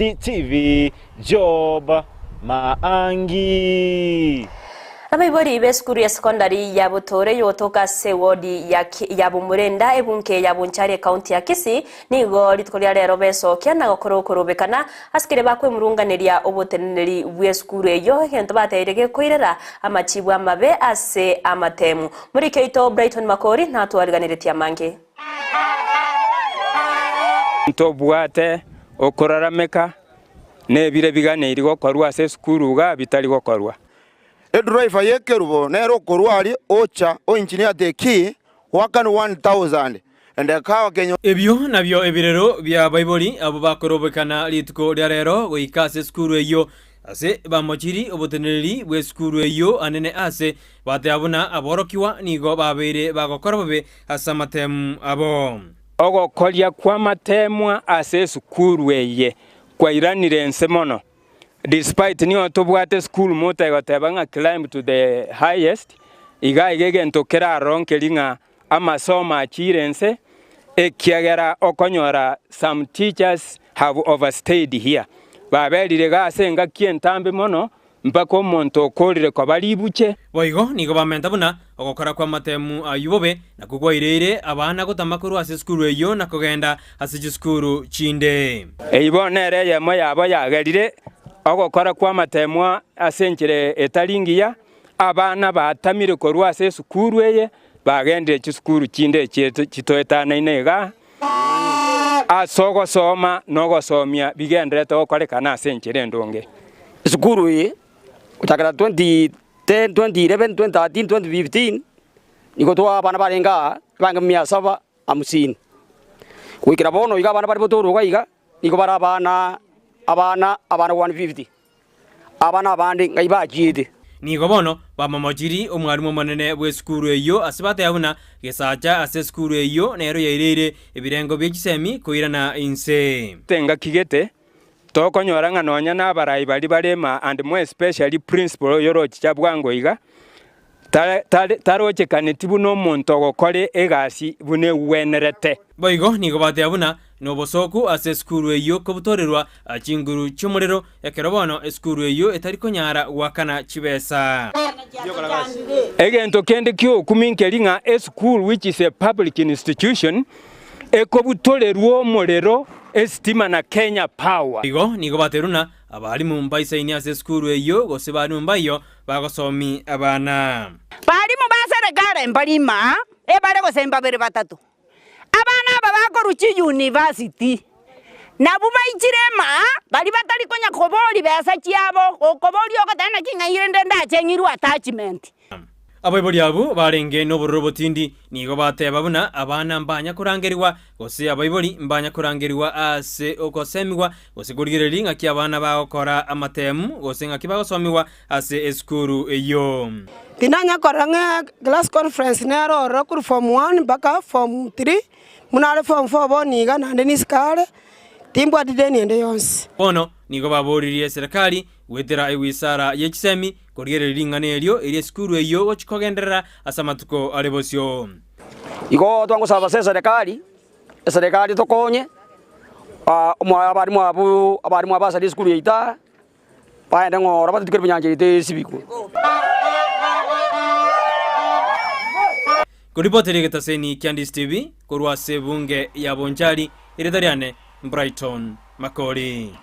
TV Job Maangi. Abaibori beskuru ya sekondari ya Botoro yotoka sewodi ya Bumurenda ebunke ya Bunchari county ya Kisii nigo litkolia rero besokia na gokorobekana askire bakwe murunganeria oboteneri bweskuru eyo hento baterege koirera amachibwa mabe ase amatemu muri keito Brighton Makori na twariganiretia mange ntobwate okorarameka nebire bigane irigo korwa ase skuru ga bitali gokorwa driver yekerubo nero korwali ocha o engineer the key wakan 1000 and kawa Kenya ebyo nabyo ebirero bya Bible abo bakorobekana litko rero goikase skuru eyo ase bamochiri obotenereri bwe skuru eyo anene ase bateabuna aborokiwa nigo babere bagokorobe asa matemu abo ogokoria kwa matemwa ase skuru eye kwa iranire ensemono. Despite niyo tobwate school mota igotebanga climb to the highest iga igege ntokera ronkelinga amasoma achirense ekiagera okonyora some teachers have overstayed here babelire gasenga kientambe mono mpaka omonto okorire kwa balibuche boigo nigo bamenta buna ogokora kwa matemu ayubobe na kugwairire abana gotamakuru ase skuru eyo na kugenda ase skuru chinde eibonere yemo yabo yagerire ogokora kwa matemwa asenjire etalingiya abana batamire korwa ase skuru eye bagendire chiskuru chinde chitoetana inega asogo soma nogo somia bigendere to korekana asenjire ndonge skuru eye utakara 2010 2011 2013 2015 niko to abana barenga banga 750 kuikira bono iga abana bari Botoro gaiga niko bara abana 150 abana abandi ngaibajide nigo bono bamamojiri omwarimu manene bwe skuru eyo asibate yabuna gesaja ase skuru eyo nero yairire ebirengo byekisemi koirana inse tenga kigete tokonyora nganonya nabarayi bali barema and more especially principal yorochi chabwango iga taroche kanetibu no muntu ogokore egasi bune wenerete boigo nigo bate yabuna no bosoku ase skuru eyo kobutorerwa achinguru chumurero yakerobono skuru eyo etariko nyara wakana chibesa egento kende kyo kuminkelinga a school which is a public institution ekobutorerwa omurero estima na Kenya Power igo nigo bateruna abali mumbaisa ini ase skuru eyo gose bali mumbayo bagosomi abana bali mubasere gare mbalima ebale gosemba bere batatu abana babakoruchi university nabuba ichirema bali batali konya koboli besa chiabo koboli okotana kingairende ndachengirwa attachment abaiboli abo barenge no borobotindi nigo bateba buna abana mbanya kurangerirwa gose abaiboli mbanya kurangerirwa ase okosemiwa gose gurigireringa ki abana bagokora amatemu gose ngakibagosomiwa ase eskuru eyo tinanya koranga class conference nero rokuru form 1 baka form 3 munale form 4 boniga nande niskale timbwa dideni ende yonse bono nigo baboririe serikali wetera ewisara yekisemi korigireringa neryo eri skuru eyo gochikogenderera asamatuko alebosyo igo twango saba serikali tokonye abarimu abasali skuru yeita baende ngora batukire bunyanje ite sibiku Kuripotere getaseni Ndizi TV korwa sebunge ya Bonchari iredariane Brighton Makori.